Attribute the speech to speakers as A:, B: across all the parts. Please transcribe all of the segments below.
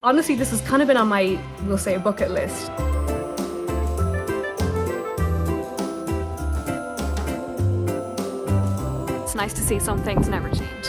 A: Honestly, this has kind of been on my, we'll say, bucket list. It's nice to see some things never change.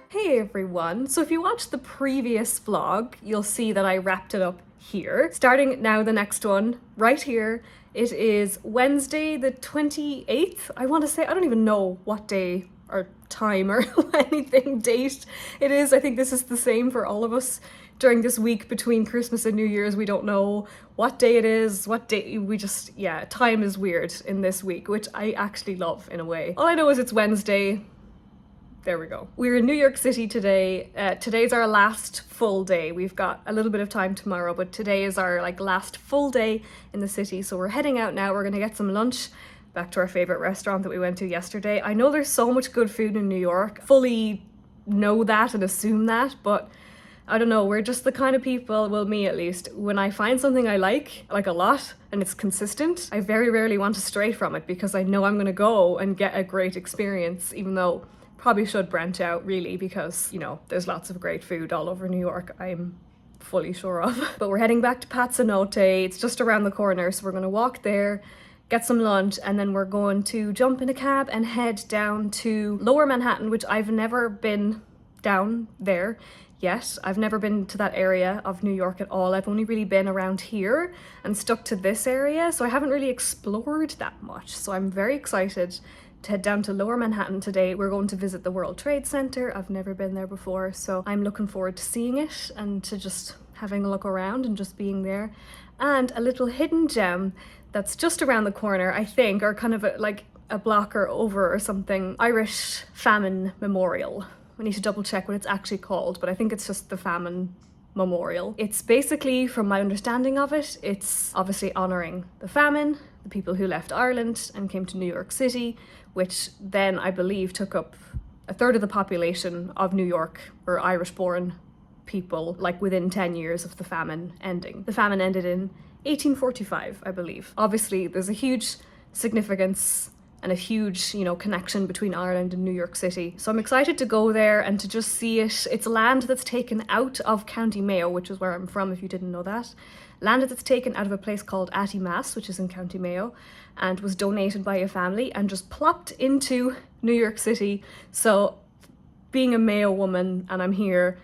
A: Hey everyone, so if you watched the previous vlog, you'll see that I wrapped it up here. Starting now the next one, right here. It is Wednesday the 28th, I want to say. I don't even know what day or time or anything date it is. I think this is the same for all of us. During this week between Christmas and New Year's, we don't know what day it is, what day, time is weird in this week, which I actually love in a way. All I know is it's Wednesday. There we go. We're in New York City today. Today's our last full day. We've got a little bit of time tomorrow, but today is our last full day in the city. So we're heading out now. We're gonna get some lunch back to our favorite restaurant that we went to yesterday. I know there's so much good food in New York. Fully know that and assume that, but I don't know, we're just the kind of people, well, me at least, when I find something I like a lot and it's consistent, I very rarely want to stray from it because I know I'm gonna go and get a great experience, even though probably should branch out really because, you know, there's lots of great food all over New York, I'm fully sure of. But we're heading back to Pazzanote. It's just around the corner, so we're gonna walk there, get some lunch, and then we're going to jump in a cab and head down to Lower Manhattan, which I've never been down there yet. I've never been to that area of New York at all. I've only really been around here and stuck to this area, so I haven't really explored that much. So I'm very excited to head down to Lower Manhattan today. We're going to visit the World Trade Center. I've never been there before, so I'm looking forward to seeing it and to just having a look around and just being there. And a little hidden gem that's just around the corner, I think, or kind of like a block or over or something, Irish Famine Memorial. We need to double check what it's actually called, but I think it's just the Famine Memorial. It's basically, from my understanding of it, it's obviously honouring the famine, the people who left Ireland and came to New York City, which then I believe took up a third of the population of New York were Irish-born people, like within 10 years of the famine ending. The famine ended in 1845, I believe. Obviously, there's a huge significance and a huge, you know, connection between Ireland and New York City. So I'm excited to go there and to just see it. It's land that's taken out of County Mayo, which is where I'm from, if you didn't know that. Land that's taken out of a place called Attimass, which is in County Mayo, and was donated by a family and just plopped into New York City. So being a Mayo woman, and I'm here,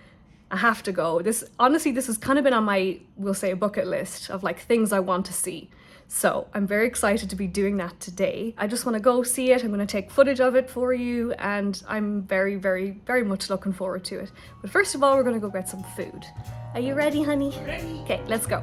A: I have to go. Honestly, this has kind of been on my, we'll say, bucket list of things I want to see. So I'm very excited to be doing that today. I just want to go see it. I'm going to take footage of it for you, and I'm very, very, very much looking forward to it. But first of all, we're going to go get some food. Are you ready, honey? Ready. Okay, let's go.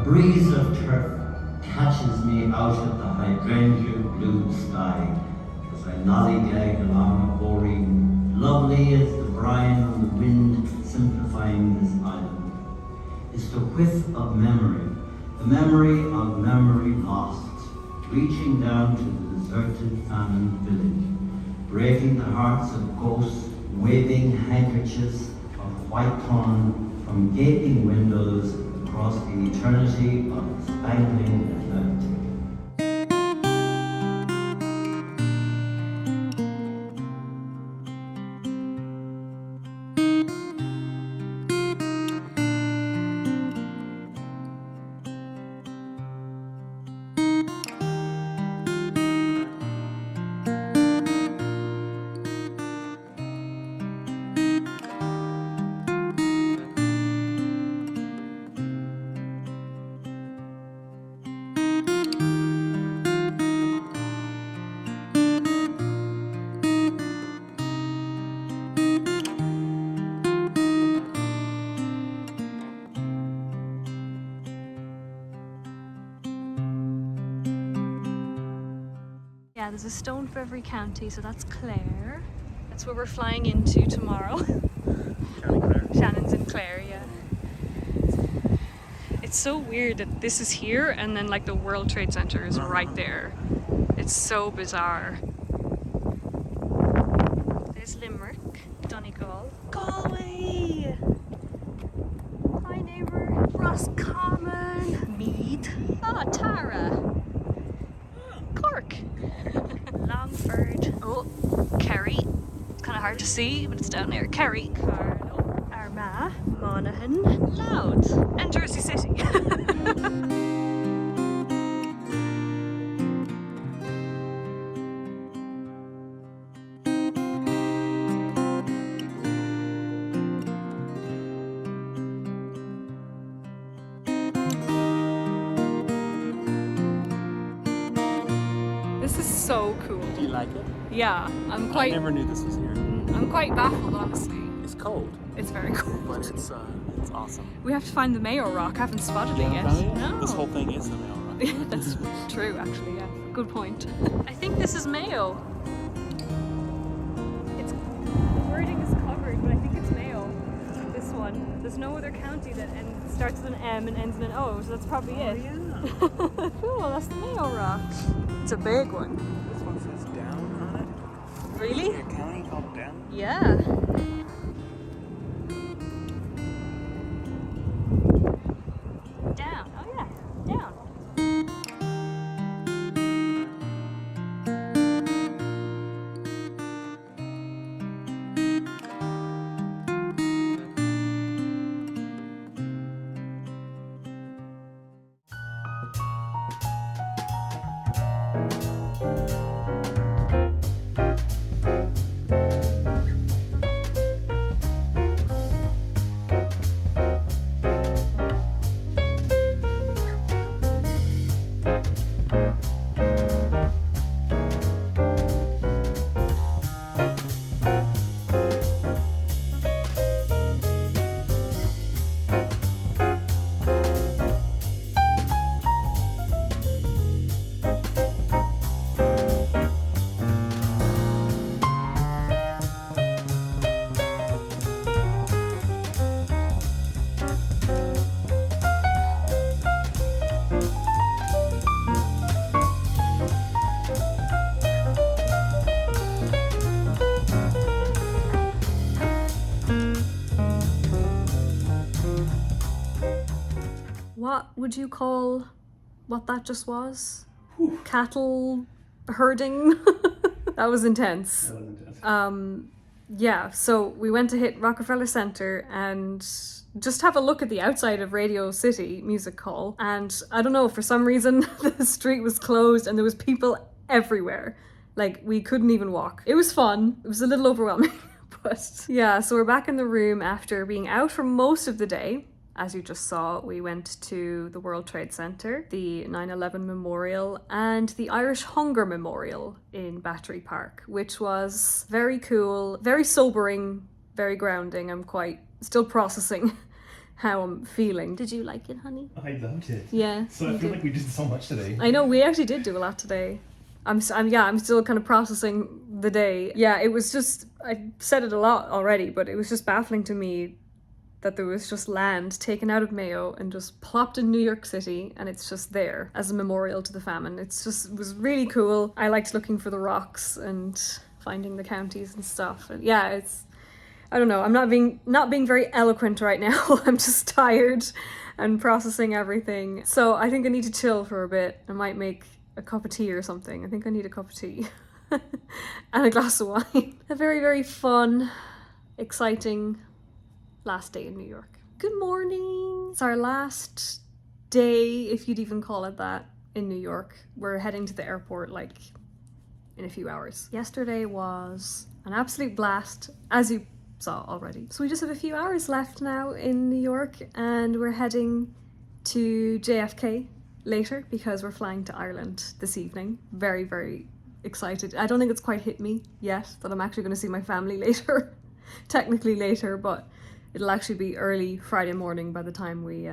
B: breeze of turf catches me out of the hydrangea blue sky as I lollygag along a boring, lovely as the brine on the wind simplifying this island. It's the whiff of memory, the memory of memory lost, reaching down to the deserted, famine village, breaking the hearts of ghosts, waving handkerchiefs of white thorn from gaping windows across the eternity of spangling Atlantic.
A: Yeah, there's a stone for every county, so that's Clare. That's where we're flying into tomorrow. Shannon's in Clare, yeah. It's so weird that this is here and then like the World Trade Center is right there. It's so bizarre. There's Limerick, Donegal, Galway! Hi neighbour, Roscommon, Meath, Tara, Cork, Longford, Kerry, it's kind of hard to see but it's down there, Kerry, Carlow, Armagh, Monaghan, Louth and Jersey City. This is so cool.
C: Do you like it?
A: Yeah,
C: I never knew this was here.
A: I'm quite baffled, honestly.
C: It's cold,
A: It's very cool.
C: but it's awesome.
A: We have to find the Mayo Rock. I haven't spotted it yet. No.
C: This whole thing is the Mayo Rock.
A: That's true, actually, yeah. Good point. I think this is Mayo. The wording is covered, but I think it's Mayo. This one. There's no other county that starts with an M and ends in an O, so that's probably it.
C: Yeah.
A: Cool, that's the Mayo Rock. It's a big one.
C: This one says Down on it.
A: Really?
C: A county called Down?
A: Yeah. Down. Oh yeah, down. What would you call what that just was?
C: Whew.
A: Cattle herding? That was intense.
C: That was intense.
A: Yeah, so we went to hit Rockefeller Center and just have a look at the outside of Radio City Music Hall. And I don't know, for some reason, the street was closed and there was people everywhere. Like, we couldn't even walk. It was fun. It was a little overwhelming. But yeah, so we're back in the room after being out for most of the day. As you just saw, we went to the World Trade Center, the 9/11 Memorial, and the Irish Hunger Memorial in Battery Park, which was very cool, very sobering, very grounding. I'm quite still processing how I'm feeling. Did you like it, honey?
D: I loved it.
A: Yeah.
D: So I feel like we did so much today.
A: I know, we actually did do a lot today. I'm still kind of processing the day. Yeah, it was just, I said it a lot already, but it was just baffling to me that there was just land taken out of Mayo and just plopped in New York City, and it's just there as a memorial to the famine. It was really cool. I liked looking for the rocks and finding the counties and stuff. And yeah, I don't know, I'm not being very eloquent right now. I'm just tired and processing everything. So I think I need to chill for a bit. I might make a cup of tea or something. I think I need a cup of tea and a glass of wine. A very, very fun, exciting last day in New York. Good morning. It's our last day, if you'd even call it that, in New York. We're heading to the airport like in a few hours. Yesterday was an absolute blast, as you saw already. So we just have a few hours left now in New York, and we're heading to JFK later because we're flying to Ireland this evening. Very, very excited. I don't think it's quite hit me yet that I'm actually going to see my family later. Technically later, but it'll actually be early Friday morning by the time we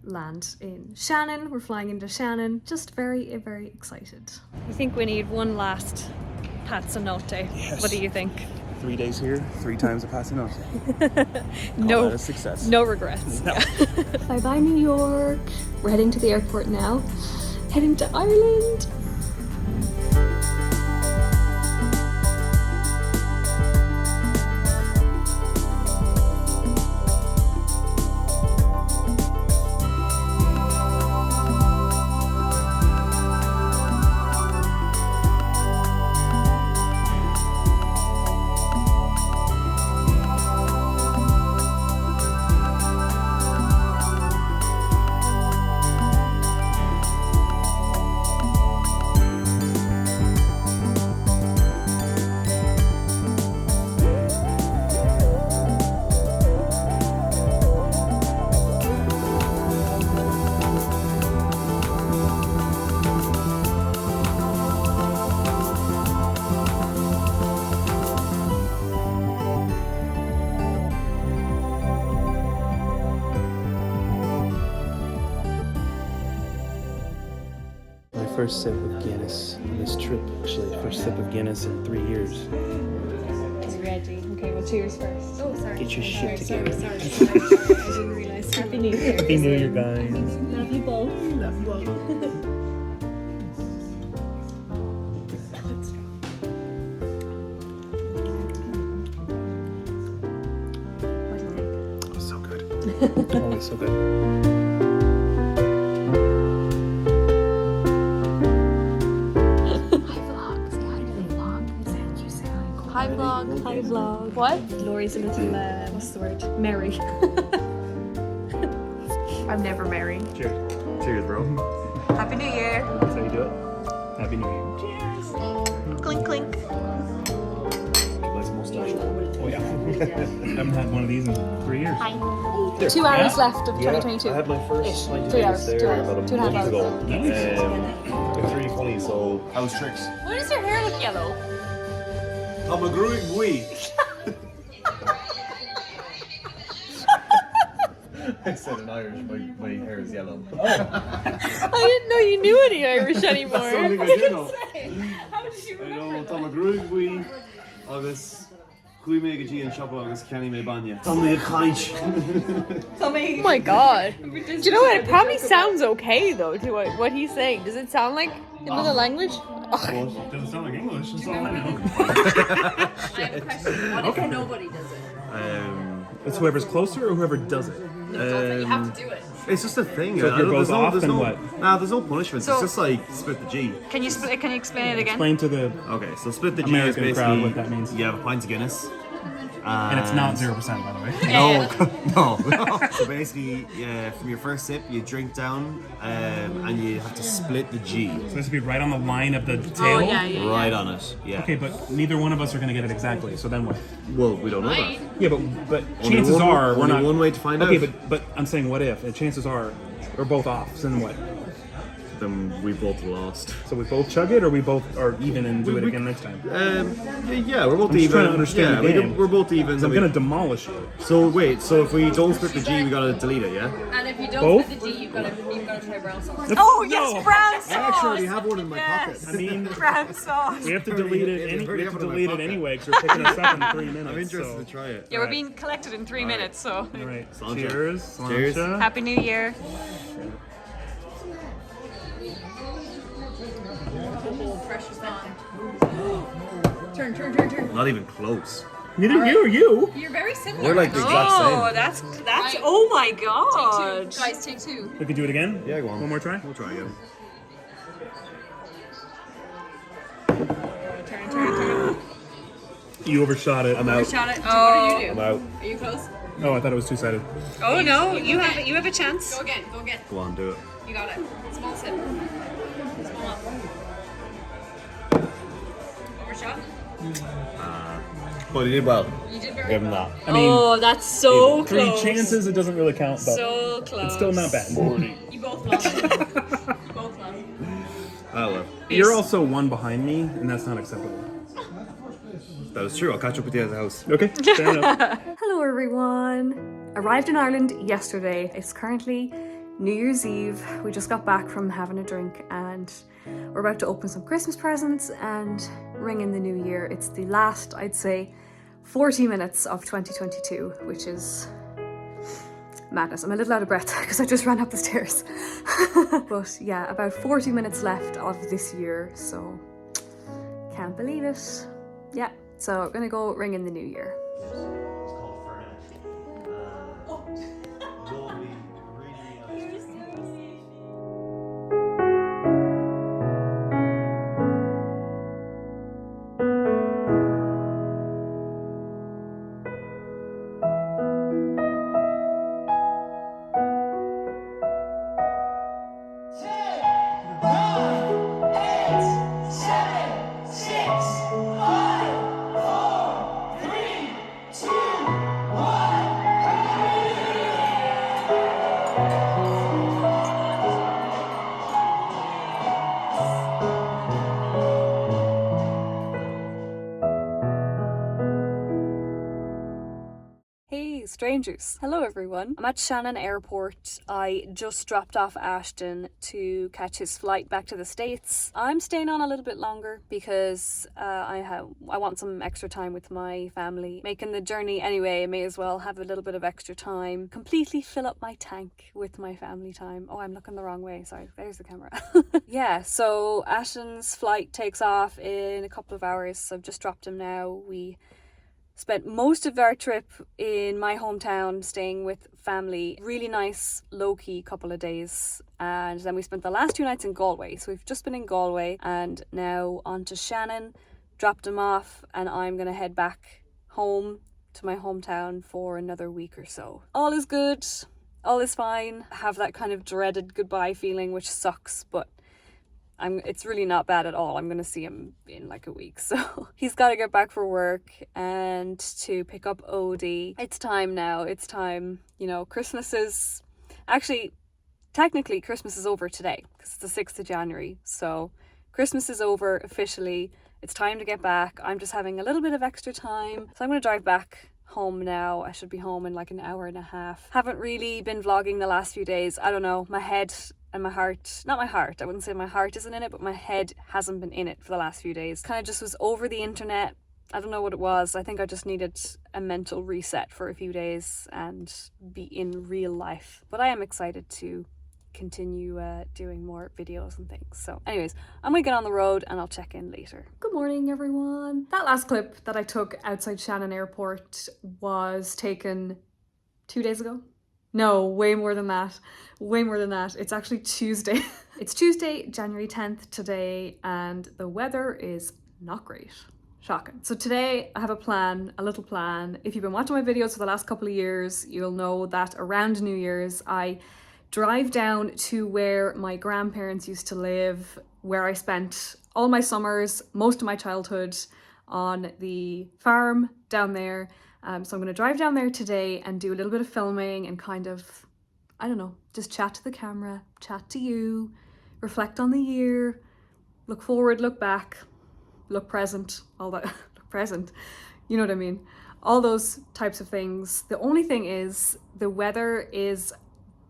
A: land in Shannon. We're flying into Shannon. Just very, very excited. I think we need one last pazzanotte.
D: Yes.
A: What do you think?
D: 3 days here, 3 times a passing
A: No,
D: a success.
A: no regrets.
D: No.
A: Bye bye New York. We're heading to the airport now. Heading to Ireland.
D: First sip of Guinness on this trip. Actually, first sip of Guinness in 3 years.
A: It's ready. Okay, well, cheers first. Oh, sorry.
D: Get your shit together.
A: Sorry. I didn't realize. Happy New Year.
D: Happy New Year, guys.
A: Love you both.
D: Love you both. Oh, so good. Always so good.
A: Hi vlog. Hi vlog. What? Lori's a little, what's the word? Merry.
E: I'm never married.
D: Cheers. Cheers, bro.
E: Happy New Year.
D: That's how you do it. Happy New Year. Cheers.
E: Clink, clink.
D: Nice mustache. Oh, yeah. I haven't had one of these in 3 years.
E: Hi.
A: 2 hours left of 2022.
F: I had my first 90
A: 3
F: days
A: hours,
F: there
A: 2 hours,
F: about a
A: 2.5
F: month
A: hours.
F: ago.
D: Nice.
F: It was really funny, so I was tricks.
E: Why does your hair look yellow?
F: I'm a growing wee. I said in Irish, my hair is yellow.
E: I didn't know you knew any Irish anymore.
F: Something I do know.
E: How did you
F: I know, I'm a growing wee. Agus, chui me gaji and shop agus canny me banya. Tell me a kite.
E: Oh my god. Do you know what? It probably sounds okay though to what he's saying. Does it sound like another language?
D: Doesn't sound like English. That's all I know.
E: I have a question. What if nobody does it?
D: It's whoever's closer or whoever does it.
E: You have to do it.
F: It's just a thing.
D: So if you're both off,
F: there's
D: then
F: no,
D: what?
F: Nah, there's no punishment.
E: So-
F: It's just like split the G.
E: Can you explain it again?
D: Explain to the...
F: Okay, so split the G
D: American
F: is basically
D: crowd what that means.
F: you have a pint of Guinness.
D: And it's not 0%, by the way.
F: No. So basically, yeah, from your first sip, you drink down, and you have to split the G.
D: So this would be right on the line of the tail?
E: Oh yeah.
F: Right on it. Yeah.
D: Okay, but neither one of us are going to get it exactly, so then what?
F: Well, we don't know
E: Right.
F: that.
D: Yeah, but
F: Only
D: chances
F: one-
D: are we're
F: only
D: not...
F: one way to find
D: okay,
F: out.
D: but I'm saying what if? And chances are we're both off, so then what?
F: then we both lost.
D: So we both chug it, or we both are even and do it again next time?
F: Yeah, we're both
D: I'm just
F: even.
D: trying to understand the game.
F: We're both even.
D: I'm gonna demolish you.
F: So wait, so if we don't split the G, we gotta delete it, yeah?
E: And if you don't
D: Both?
E: split the G, you've got to try brown sauce.
A: Oh,
D: No.
A: yes, brown sauce!
F: I actually already have one in my pocket.
D: I mean,
A: Brown sauce.
D: we have to delete it.
F: Yeah,
D: We have to
F: have it in my
D: delete it
F: pocket.
D: anyway because we're picking us up in 3 minutes.
F: I'm interested
D: so.
F: to try it.
A: Yeah, we're being collected in 3 minutes, so.
D: All right.
F: Sláinte.
D: Cheers.
F: Cheers.
D: Sláinte.
A: Happy New Year.
E: Pressure's on. Turn.
F: Not even close.
D: Neither you.
E: You're very similar.
F: We're like the exact
A: Oh,
F: same.
A: that's.
E: Right.
A: Oh my
E: Take
A: god.
E: two. Guys, take two.
D: We could do it again.
F: Yeah, go on.
D: One more try.
F: We'll try again.
E: Turn.
D: You overshot it.
F: I'm out.
E: Shot it.
A: Oh.
E: What do you
F: I'm
E: do?
F: out.
E: Are you close?
D: Oh, I thought it was two-sided.
A: Oh no, you have a chance.
E: Go again.
F: Go on, do it.
E: You got it. Small sip. Small up. Overshot.
F: But you did well.
E: You did very
F: Give him
E: well.
F: that.
D: I mean,
A: Oh, that's so
D: three
A: close.
D: chances, it doesn't really count, but
A: So close.
D: it's still not bad.
E: You both lost. You both lost.
F: Oh well.
D: You're also one behind me, and that's not acceptable.
F: That was true. I'll catch up with you at the house.
D: Okay, fair enough.
A: Hello everyone. Arrived in Ireland yesterday. It's currently New Year's Eve. We just got back from having a drink and we're about to open some Christmas presents and ring in the new year. It's the last, I'd say, 40 minutes of 2022, which is madness. I'm a little out of breath because I just ran up the stairs. But yeah, about 40 minutes left of this year, so can't believe it. Yeah, so we're gonna go ring in the new year. Hey strangers. Hello everyone. I'm at Shannon Airport. I just dropped off Ashton to catch his flight back to the States. I'm staying on a little bit longer because I want some extra time with my family. Making the journey anyway, I may as well have a little bit of extra time. Completely fill up my tank with my family time. Oh, I'm looking the wrong way. Sorry, there's the camera. Yeah, so Ashton's flight takes off in a couple of hours. So I've just dropped him now. We spent most of our trip in my hometown staying with family. Really nice, low-key couple of days. And then we spent the last 2 nights in Galway. So we've just been in Galway and now on to Shannon. Dropped him off and I'm going to head back home to my hometown for another week or so. All is good. All is fine. I have that kind of dreaded goodbye feeling, which sucks, but it's really not bad at all. I'm going to see him in like a week. So he's got to get back for work and to pick up Odie. It's time now. It's time. You know, Christmas is... Actually, technically, Christmas is over today because it's the 6th of January. So Christmas is over officially. It's time to get back. I'm just having a little bit of extra time. So I'm going to drive back home now. I should be home in like an hour and a half. Haven't really been vlogging the last few days. I don't know. My head... and my heart, not my heart, I wouldn't say my heart isn't in it, but my head hasn't been in it for the last few days. Kind of just was over the internet. I don't know what it was. I think I just needed a mental reset for a few days and be in real life. But I am excited to continue doing more videos and things. So anyways, I'm gonna get on the road and I'll check in later. Good morning, everyone. That last clip that I took outside Shannon Airport was taken 2 days ago. No, way more than that. Way more than that. It's actually Tuesday. It's Tuesday, January 10th today, and the weather is not great. Shocking. So today I have a plan, a little plan. If you've been watching my videos for the last couple of years, you'll know that around New Year's, I drive down to where my grandparents used to live, where I spent all my summers, most of my childhood on the farm down there. So I'm going to drive down there today and do a little bit of filming and kind of, I don't know, just chat to the camera, chat to you, reflect on the year, look forward, look back, look present, all that, look present, you know what I mean? All those types of things. The only thing is the weather is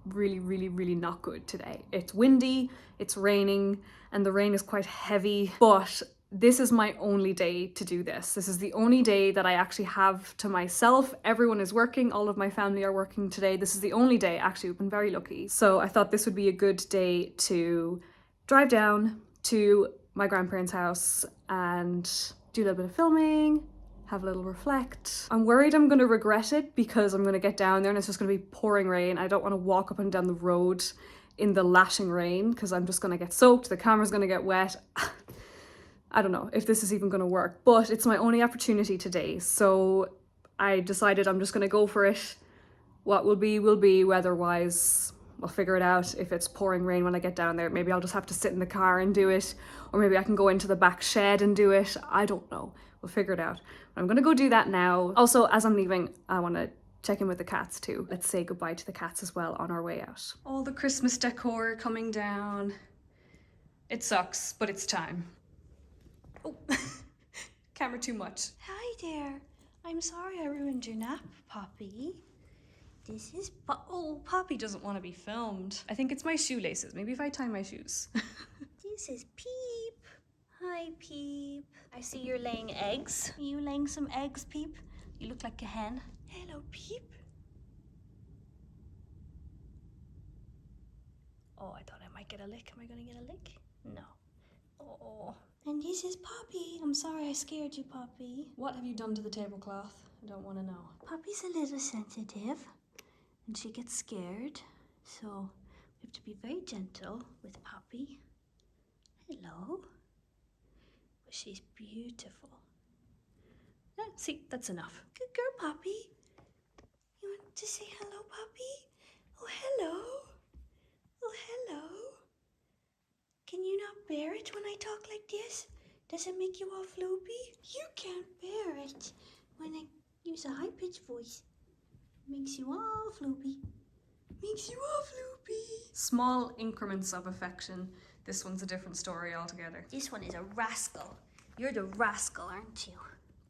A: really, really, really not good today. It's windy, it's raining, and the rain is quite heavy, but this is my only day to do this. This is the only day that I actually have to myself. Everyone is working, all of my family are working today. This is the only day, actually, we've been very lucky. So I thought this would be a good day to drive down to my grandparents' house and do a little bit of filming, have a little reflect. I'm worried I'm gonna regret it because I'm gonna get down there and it's just gonna be pouring rain. I don't wanna walk up and down the road in the lashing rain because I'm just gonna get soaked, the camera's gonna get wet. I don't know if this is even gonna work, but it's my only opportunity today. So I decided I'm just gonna go for it. What will be, weather-wise. We'll figure it out. If it's pouring rain when I get down there, maybe I'll just have to sit in the car and do it, or maybe I can go into the back shed and do it. I don't know. We'll figure it out. I'm gonna go do that now. Also, as I'm leaving, I wanna check in with the cats too. Let's say goodbye to the cats as well on our way out. All the Christmas decor coming down. It sucks, but it's time. Oh, camera too much.
G: Hi there. I'm sorry I ruined your nap, Poppy. This is
A: Oh, Poppy doesn't want to be filmed. I think it's my shoelaces. Maybe if I tie my shoes.
G: This is Peep. Hi, Peep. I see you're laying eggs. Are you laying some eggs, Peep? You look like a hen. Hello, Peep. Oh, I thought I might get a lick. Am I gonna get a lick? No. Oh. And this is Poppy. I'm sorry I scared you, Poppy.
A: What have you done to the tablecloth? I don't want to know.
G: Poppy's a little sensitive and she gets scared. So we have to be very gentle with Poppy. Hello. But she's beautiful.
A: See, that's enough.
G: Good girl, Poppy. You want to say hello, Poppy? Oh, hello. Oh, hello. Can you not bear it when I talk like this? Does it make you all floopy? You can't bear it when I use a high-pitched voice. Makes you all floopy. Makes you all floopy.
A: Small increments of affection. This one's a different story altogether.
G: This one is a rascal. You're the rascal, aren't you?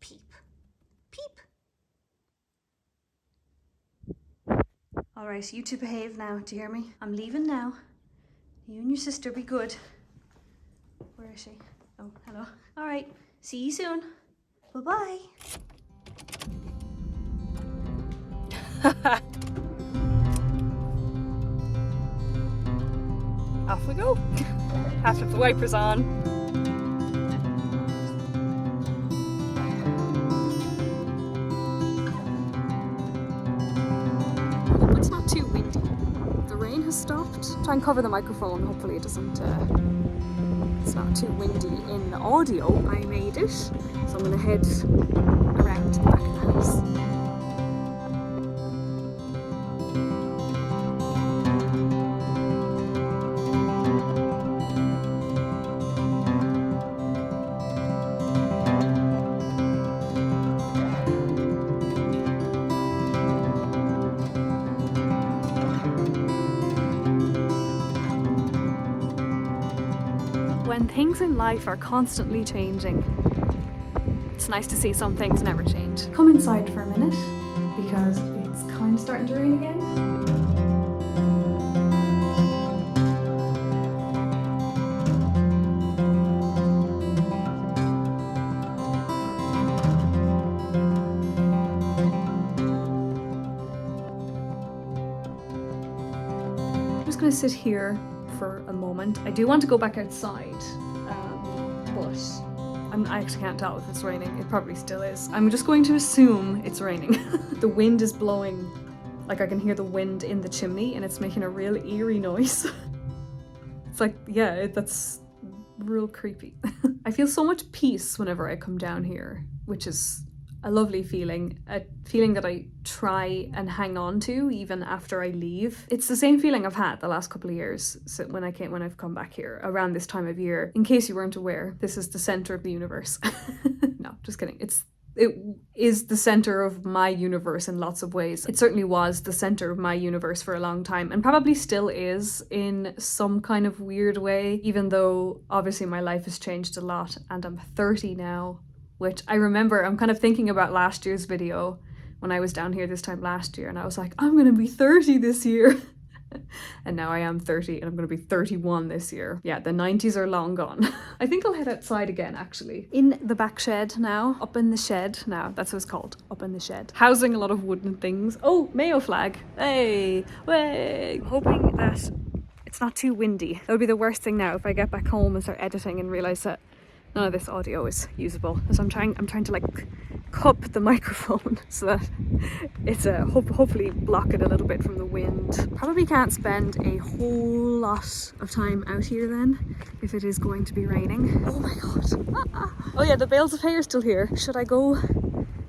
G: Peep. Peep.
A: All right, you two behave now. Do you hear me? I'm leaving now. You and your sister be good. Where is she? Oh, hello. All right, see you soon.
G: Bye-bye.
A: Off we go. Have to have the wipers on. Hope it's not too windy. The rain has stopped. Try and cover the microphone. Hopefully it doesn't. It's not too windy in the audio. I made it, so I'm gonna head around to the back of the house. When things in life are constantly changing, it's nice to see some things never change. Come inside for a minute because it's kind of starting to rain again. I'm just gonna sit here for a moment. I do want to go back outside, but I actually can't tell if it's raining. It probably still is. I'm just going to assume it's raining. The wind is blowing, like I can hear the wind in the chimney and it's making a real eerie noise. It's like, yeah, that's real creepy. I feel so much peace whenever I come down here, which is a lovely feeling, a feeling that I try and hang on to even after I leave. It's the same feeling I've had the last couple of years when I've come back here around this time of year. In case you weren't aware, this is the center of the universe. No, just kidding. It's it is the center of my universe in lots of ways. It certainly was the center of my universe for a long time and probably still is in some kind of weird way, even though obviously my life has changed a lot and I'm 30 now, which I remember I'm kind of thinking about last year's video when I was down here this time last year and I was like, I'm gonna be 30 this year. And now I am 30 and I'm going to be 31 this year. Yeah, the 90s are long gone. I think I'll head outside again, actually. In the back shed now. Up in the shed now. That's what it's called. Up in the shed. Housing a lot of wooden things. Oh, Mayo flag. Hey, way. I'm hoping that it's not too windy. That would be the worst thing now if I get back home and start editing and realise that none of this audio is usable. So I'm trying to like cup the microphone so that it's hopefully block it a little bit from the wind. Probably can't spend a whole lot of time out here then if it is going to be raining. Oh my god. Oh yeah, the bales of hay are still here. Should I go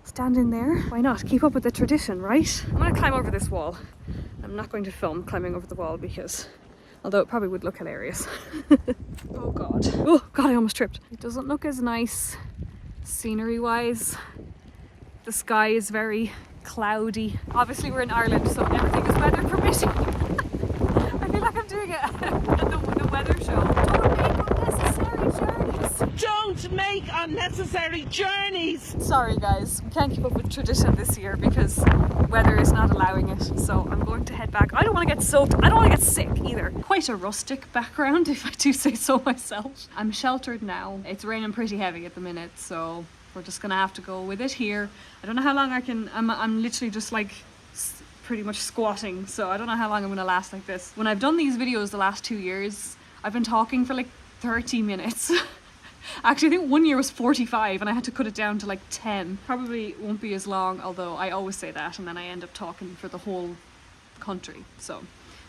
A: stand in there? Why not? Keep up with the tradition, right? I'm gonna climb over this wall. I'm not going to film climbing over the wall because although it probably would look hilarious. Oh god. Oh god, I almost tripped. It doesn't look as nice scenery wise. The sky is very cloudy. Obviously we're in Ireland, so everything is weather permitting. I feel like I'm doing it at the weather show. Don't make unnecessary journeys! Sorry guys, we can't keep up with tradition this year because weather is not allowing it. So I'm going to head back. I don't want to get soaked. I don't want to get sick either. Quite a rustic background if I do say so myself. I'm sheltered now. It's raining pretty heavy at the minute, so we're just gonna have to go with it here. I don't know how long I can, I'm literally just like pretty much squatting, so I don't know how long I'm gonna last like this. When I've done these videos the last 2 years, I've been talking for like 30 minutes. Actually, I think 1 year was 45 and I had to cut it down to like 10. Probably won't be as long, although I always say that and then I end up talking for the whole country, so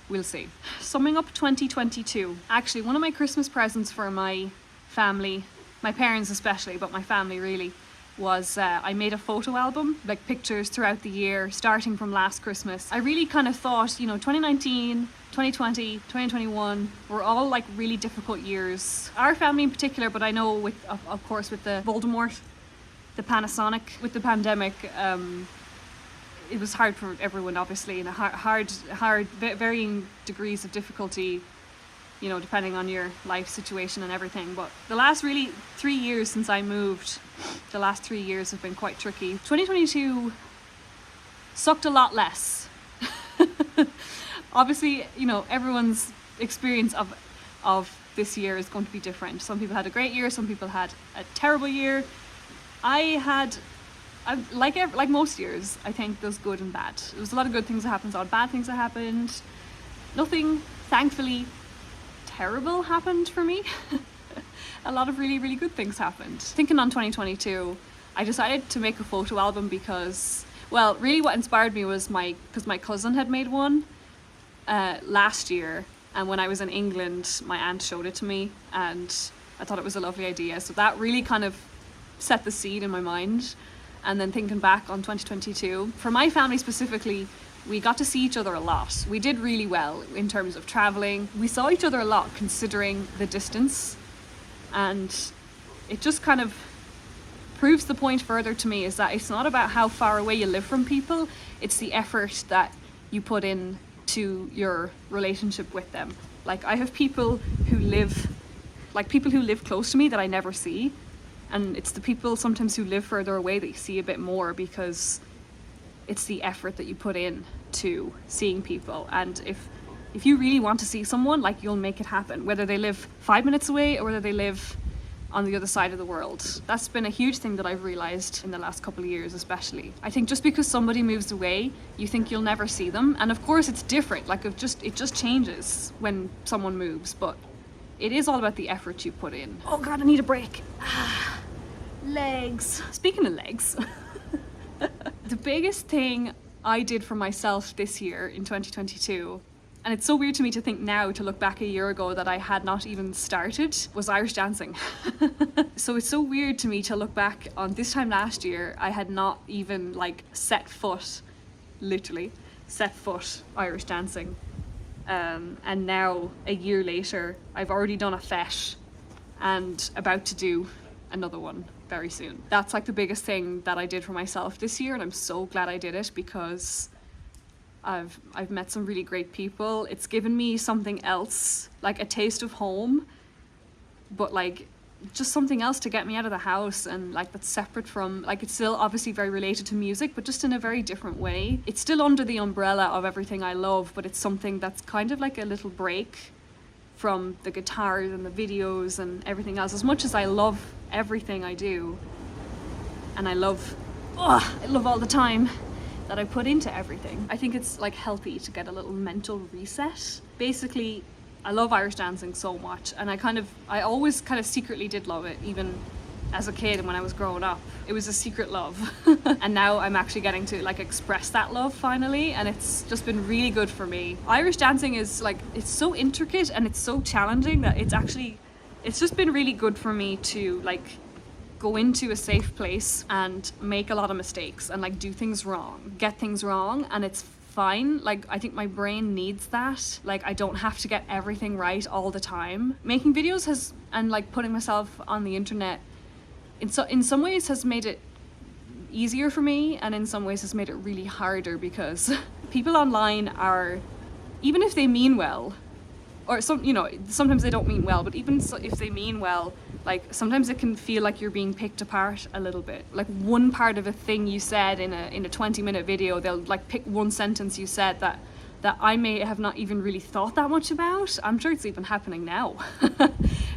A: we'll see. Summing up 2022. Actually, one of my Christmas presents for my family, my parents especially, but my family really, was I made a photo album, like pictures throughout the year, starting from last Christmas. I really kind of thought, you know, 2019, 2020, 2021 were all like really difficult years. Our family in particular, but I know with, of course, with the Voldemort, the Panasonic, with the pandemic, it was hard for everyone, obviously, and hard, varying degrees of difficulty, you know, depending on your life situation and everything. But the last really 3 years since I moved, the last 3 years have been quite tricky. 2022 sucked a lot less. Obviously, you know, everyone's experience of this year is going to be different. Some people had a great year, some people had a terrible year. Like most years, I think there's good and bad. There was a lot of good things that happened, a lot of bad things that happened. Nothing, thankfully, terrible happened for me. A lot of really, really good things happened. Thinking on 2022, I decided to make a photo album because, well, really what inspired me was because my cousin had made one last year, and when I was in England, my aunt showed it to me, and I thought it was a lovely idea. So that really kind of set the seed in my mind. And then thinking back on 2022, for my family specifically, we got to see each other a lot. We did really well in terms of traveling. We saw each other a lot considering the distance. And it just kind of proves the point further to me, is that it's not about how far away you live from people, it's the effort that you put in to your relationship with them. Like, I have people who live close to me that I never see. And it's the people sometimes who live further away that you see a bit more, because it's the effort that you put in to seeing people. And if you really want to see someone, like, you'll make it happen, whether they live 5 minutes away or whether they live on the other side of the world. That's been a huge thing that I've realized in the last couple of years, especially. I think just because somebody moves away, you think you'll never see them. And of course it's different, like it just changes when someone moves, but it is all about the effort you put in. Oh God, I need a break. Legs. Speaking of legs, the biggest thing I did for myself this year in 2022, and it's so weird to me to think now, to look back a year ago, that I had not even started, was Irish dancing. So it's so weird to me to look back on this time last year, I had not even like literally set foot Irish dancing. And now, a year later, I've already done a fete and about to do another one very soon. That's like the biggest thing that I did for myself this year, and I'm so glad I did it because I've met some really great people. It's given me something else, like a taste of home, but like just something else to get me out of the house, and like that's separate from, like, it's still obviously very related to music, but just in a very different way. It's still under the umbrella of everything I love, but it's something that's kind of like a little break from the guitars and the videos and everything else. As much as I love everything I do, and I love all the time that I put into everything, I think it's like healthy to get a little mental reset. Basically, I love Irish dancing so much, and I always kind of secretly did love it, even as a kid and when I was growing up. It was a secret love. And now I'm actually getting to like express that love finally, and it's just been really good for me. Irish dancing is like, it's so intricate and it's so challenging that it's just been really good for me to like go into a safe place and make a lot of mistakes and like do things wrong, get things wrong, and it's fine. Like, I think my brain needs that. Like, I don't have to get everything right all the time. Making videos and like putting myself on the internet in some ways has made it easier for me, and in some ways has made it really harder, because people online are, even if they mean well, or sometimes they don't mean well, but even if they mean well, like sometimes it can feel like you're being picked apart a little bit. Like one part of a thing you said in a 20-minute video, they'll like pick one sentence you said that I may have not even really thought that much about. I'm sure it's even happening now.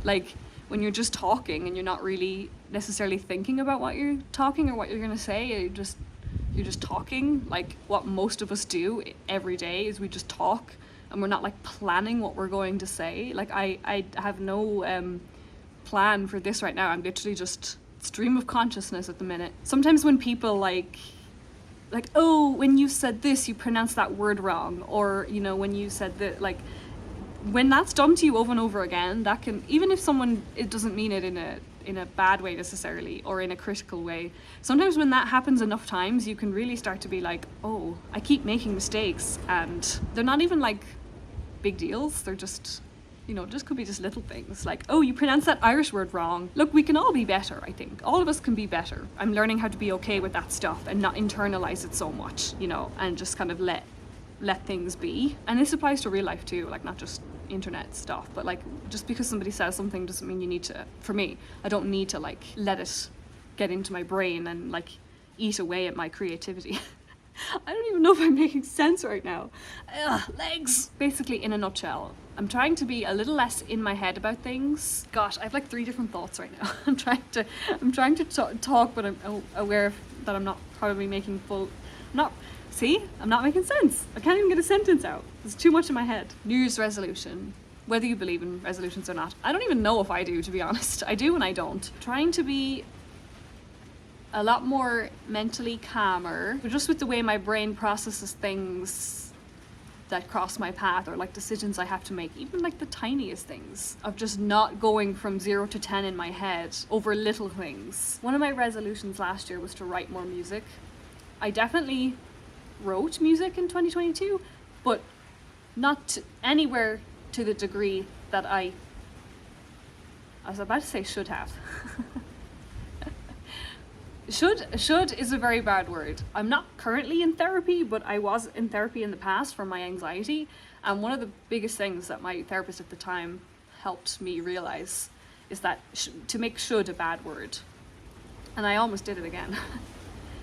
A: Like when you're just talking and you're not really necessarily thinking about what you're talking or what you're gonna say, you're just talking. Like what most of us do every day is we just talk, and we're not like planning what we're going to say. Like I have no plan for this right now. I'm literally just stream of consciousness at the minute. Sometimes when people like, oh, when you said this, you pronounced that word wrong, or when you said that, like, when that's done to you over and over again, that can, even if it doesn't mean it in a bad way necessarily, or in a critical way, sometimes when that happens enough times, you can really start to be like, oh, I keep making mistakes, and they're not even like big deals. They're just, just could be just little things like, oh, you pronounced that Irish word wrong. Look, we can all be better. I think all of us can be better. I'm learning how to be okay with that stuff and not internalize it so much, and just kind of let things be. And this applies to real life too, like not just internet stuff, but like just because somebody says something doesn't mean you need to, for me, I don't need to like let it get into my brain and like eat away at my creativity. I don't even know if I'm making sense right now. Legs! Basically, in a nutshell, I'm trying to be a little less in my head about things. Gosh, I have like 3 different thoughts right now. I'm trying to talk, but I'm aware of that I'm not probably making I'm not making sense. I can't even get a sentence out. There's too much in my head. New Year's resolution. Whether you believe in resolutions or not. I don't even know if I do, to be honest. I do and I don't. Trying to be a lot more mentally calmer, but just with the way my brain processes things that cross my path, or like decisions I have to make, even like the tiniest things, of just not going from 0 to 10 in my head over little things. One of my resolutions last year was to write more music. I definitely wrote music in 2022, but not anywhere to the degree that I was about to say should have. Should is a very bad word. I'm not currently in therapy, but I was in therapy in the past for my anxiety. And one of the biggest things that my therapist at the time helped me realize is that to make should a bad word. And I almost did it again.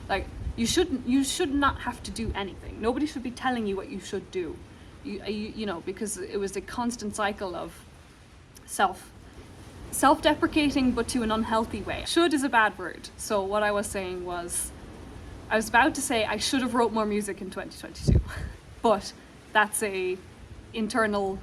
A: Like, you should not have to do anything. Nobody should be telling you what you should do. Because it was a constant cycle of self-deprecating, but to an unhealthy way. Should is a bad word. So what I was saying was, I was about to say I should have wrote more music in 2022, but that's a internal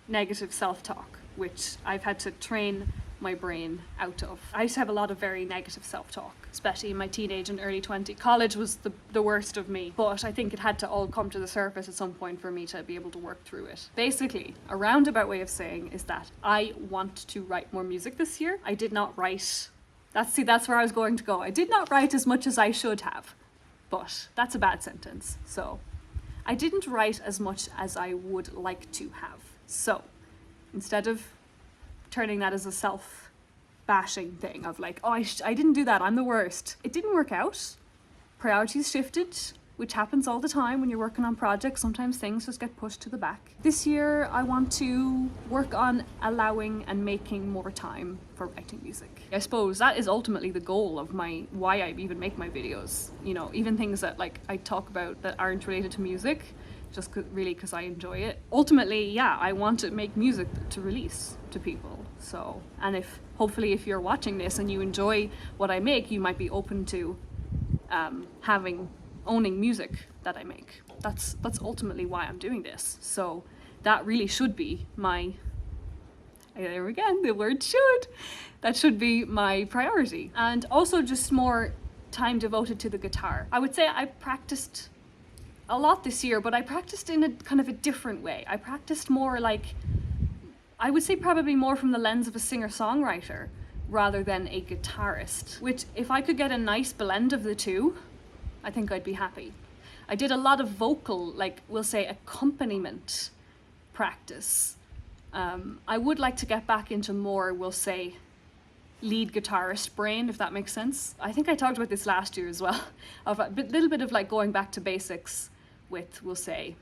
A: negative self-talk, which I've had to train my brain out of. I used to have a lot of very negative self-talk, especially in my teenage and early 20s. College was the worst of me, but I think it had to all come to the surface at some point for me to be able to work through it. Basically, a roundabout way of saying is that I want to write more music this year. I did not write, that's where I was going to go. I did not write as much as I should have, but that's a bad sentence. So I didn't write as much as I would like to have. So instead of turning that as a bashing thing of like, oh, I didn't do that, I'm the worst. It didn't work out. Priorities shifted, which happens all the time when you're working on projects. Sometimes things just get pushed to the back. This year, I want to work on allowing and making more time for writing music. I suppose that is ultimately the goal of why I even make my videos. You know, even things that like I talk about that aren't related to music, just really because I enjoy it. Ultimately, yeah, I want to make music to release to people. So, and hopefully if you're watching this and you enjoy what I make, you might be open to owning music that I make. That's ultimately why I'm doing this. So that really should be there again, the word should. That should be my priority. And also just more time devoted to the guitar. I would say I practiced a lot this year, but I practiced in a kind of a different way. I practiced more like, I would say probably more from the lens of a singer-songwriter rather than a guitarist, which if I could get a nice blend of the two, I think I'd be happy. I did a lot of vocal, like we'll say accompaniment practice. I would like to get back into more, we'll say, lead guitarist brain, if that makes sense. I think I talked about this last year as well, of a little bit of like going back to basics with, we'll say,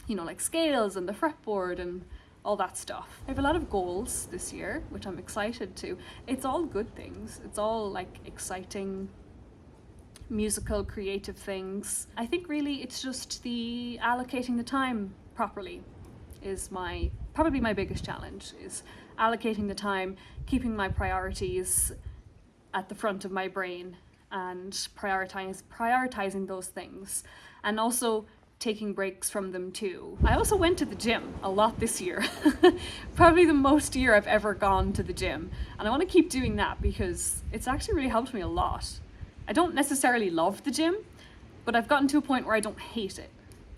A: you know, like scales and the fretboard and all that stuff. I have a lot of goals this year, which I'm excited to. It's all good things. It's all like exciting, musical, creative things. I think really it's just the allocating the time properly is probably my biggest challenge, is allocating the time, keeping my priorities at the front of my brain and prioritizing those things, and also taking breaks from them too. I also went to the gym a lot this year. Probably the most year I've ever gone to the gym, and I want to keep doing that because it's actually really helped me a lot. I don't necessarily love the gym, but I've gotten to a point where I don't hate it.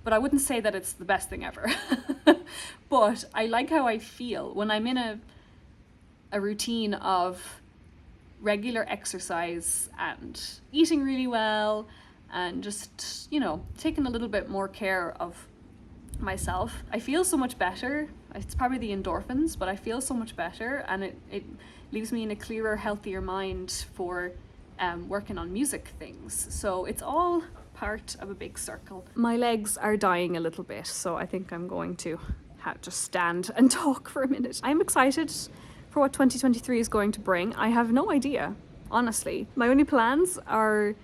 A: But I wouldn't say that it's the best thing ever. But I like how I feel when I'm in a routine of regular exercise and eating really well and just, you know, taking a little bit more care of myself. I feel so much better. It's probably the endorphins, but I feel so much better, and it leaves me in a clearer, healthier mind for working on music things. So it's all part of a big circle. My legs are dying a little bit, so I think I'm going to just stand and talk for a minute. I'm excited for what 2023 is going to bring. I have no idea, honestly. My only plans are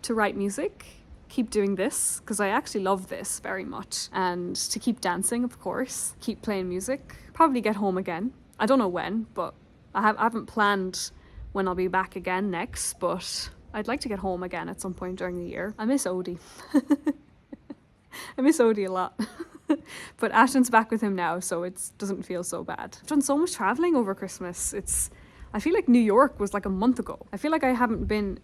A: to write music, keep doing this, because I actually love this very much, and to keep dancing, of course, keep playing music, probably get home again. I don't know when, but I haven't planned when I'll be back again next, but I'd like to get home again at some point during the year. I miss Odie. I miss Odie a lot. But Ashton's back with him now, so it doesn't feel so bad. I've done so much traveling over Christmas. I feel like New York was like a month ago. I feel like I haven't been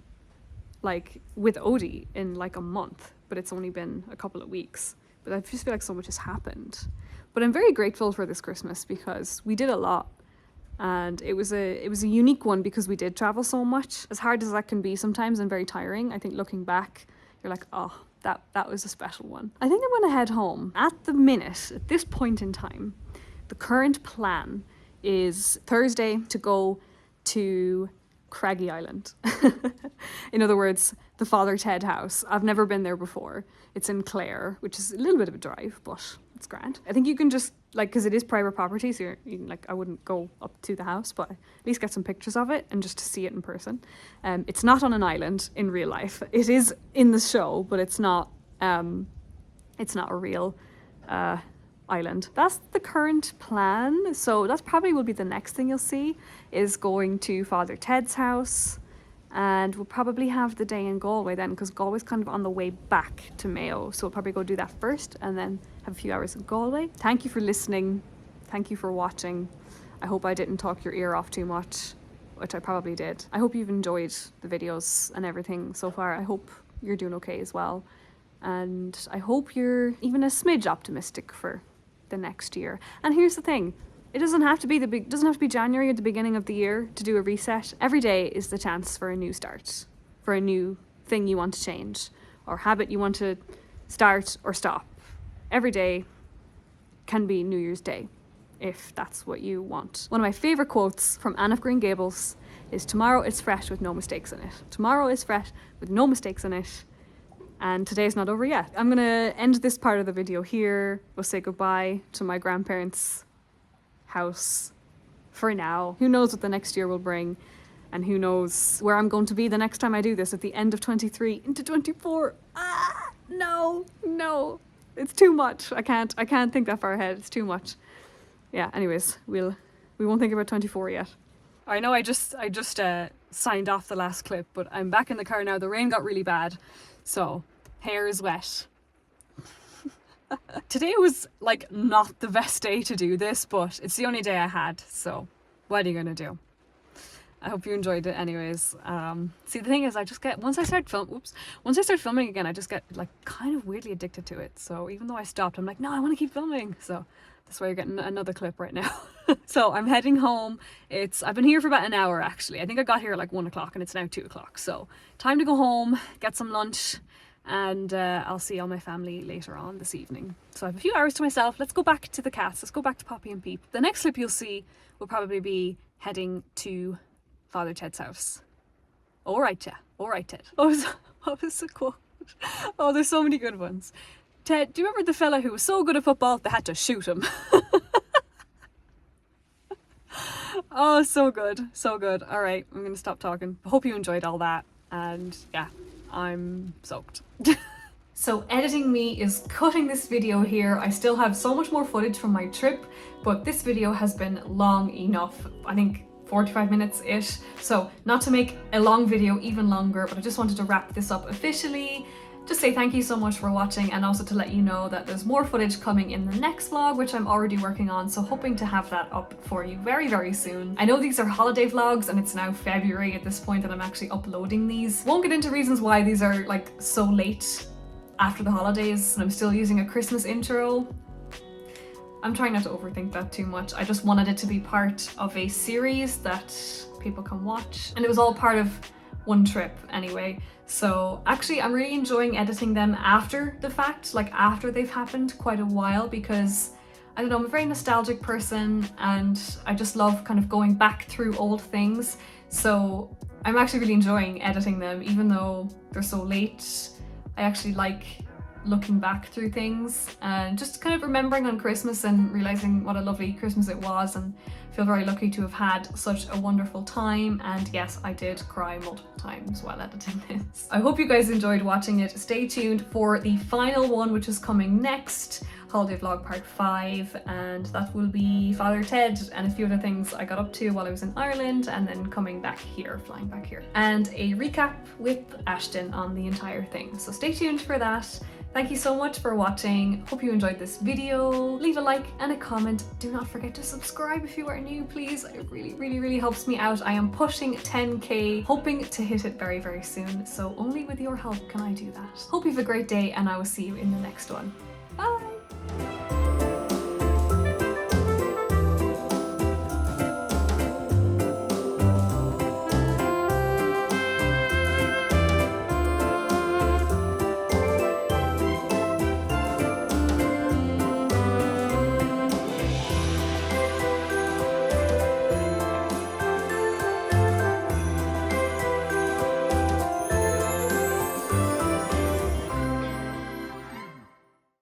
A: like with Odie in like a month, but it's only been a couple of weeks. But I just feel like so much has happened. But I'm very grateful for this Christmas because we did a lot. And it was a unique one because we did travel so much. As hard as that can be sometimes and very tiring, I think looking back, you're like, oh, that was a special one. I think I'm gonna head home. At the minute, at this point in time, the current plan is Thursday to go to Craggy Island. In other words, the Father Ted house. I've never been there before. It's in Clare, which is a little bit of a drive, but it's grand. I think you can just, like, because it is private property, so I wouldn't go up to the house, but at least get some pictures of it and just to see it in person. It's not on an island in real life. It is in the show, but it's not a real island. That's the current plan. So that probably will be the next thing you'll see, is going to Father Ted's house. And we'll probably have the day in Galway then, because Galway's kind of on the way back to Mayo. So we'll probably go do that first and then have a few hours in Galway. Thank you for listening. Thank you for watching. I hope I didn't talk your ear off too much, which I probably did. I hope you've enjoyed the videos and everything so far. I hope you're doing okay as well. And I hope you're even a smidge optimistic for the next year. And here's the thing. It doesn't have to be January at the beginning of the year to do a reset. Every day is the chance for a new start, for a new thing you want to change, or habit you want to start or stop. Every day can be New Year's Day if that's what you want. One of my favorite quotes from Anne of Green Gables is, "Tomorrow is fresh with no mistakes in it." Tomorrow is fresh with no mistakes in it. And today's not over yet. I'm gonna end this part of the video here. We'll say goodbye to my grandparents' house for now. Who knows what the next year will bring, and who knows where I'm going to be the next time I do this, at the end of 23 into 24. No, it's too much. I can't think that far ahead. It's too much. Yeah, anyways, we won't think about 24 yet. I know I just signed off the last clip, but I'm back in the car now. The rain got really bad, so hair is wet. Today was like not the best day to do this, but it's the only day I had, so what are you gonna do? I hope you enjoyed it anyways. See, the thing is, I just get, once I start filming again, I just get like kind of weirdly addicted to it. So even though I stopped, I'm like, no, I want to keep filming. So that's why you're getting another clip right now. So I'm heading home. I've been here for about an hour actually. I think I got here at like 1 o'clock and it's now 2 o'clock. So time to go home, get some lunch, and I'll see all my family later on this evening. So I have a few hours to myself. Let's go back to the cats. Let's go back to Poppy and Peep. The next clip you'll see will probably be heading to Father Ted's house. All right, Ted. What was the quote? Oh, there's so many good ones. Ted, do you remember the fella who was so good at football they had to shoot him? Oh, so good. All right, I'm gonna stop talking. Hope you enjoyed all that. And yeah, I'm soaked. So editing me is cutting this video here. I still have so much more footage from my trip, but this video has been long enough. I think 45 minutes-ish. So not to make a long video even longer, but I just wanted to wrap this up officially. Just say thank you so much for watching, and also to let you know that there's more footage coming in the next vlog, which I'm already working on, so hoping to have that up for you very, very soon. I know these are holiday vlogs and it's now February at this point that I'm actually uploading these. Won't get into reasons why these are like so late after the holidays and I'm still using a Christmas intro. I'm trying not to overthink that too much. I just wanted it to be part of a series that people can watch. And it was all part of one trip anyway. So actually I'm really enjoying editing them after the fact, like after they've happened quite a while, because I don't know, I'm a very nostalgic person and I just love kind of going back through old things. So I'm actually really enjoying editing them, even though they're so late. I actually like looking back through things and just kind of remembering on Christmas and realizing what a lovely Christmas it was, and feel very lucky to have had such a wonderful time. And yes, I did cry multiple times while editing this. I hope you guys enjoyed watching it. Stay tuned for the final one, which is coming next, holiday vlog part 5, and that will be Father Ted and a few other things I got up to while I was in Ireland and then coming back here, flying back here, and a recap with Ashton on the entire thing. So stay tuned for that. Thank you so much for watching. Hope you enjoyed this video. Leave a like and a comment. Do not forget to subscribe if you are new, please. It really helps me out. I am pushing 10K, hoping to hit it very, very soon. So only with your help can I do that. Hope you have a great day, and I will see you in the next one. Bye.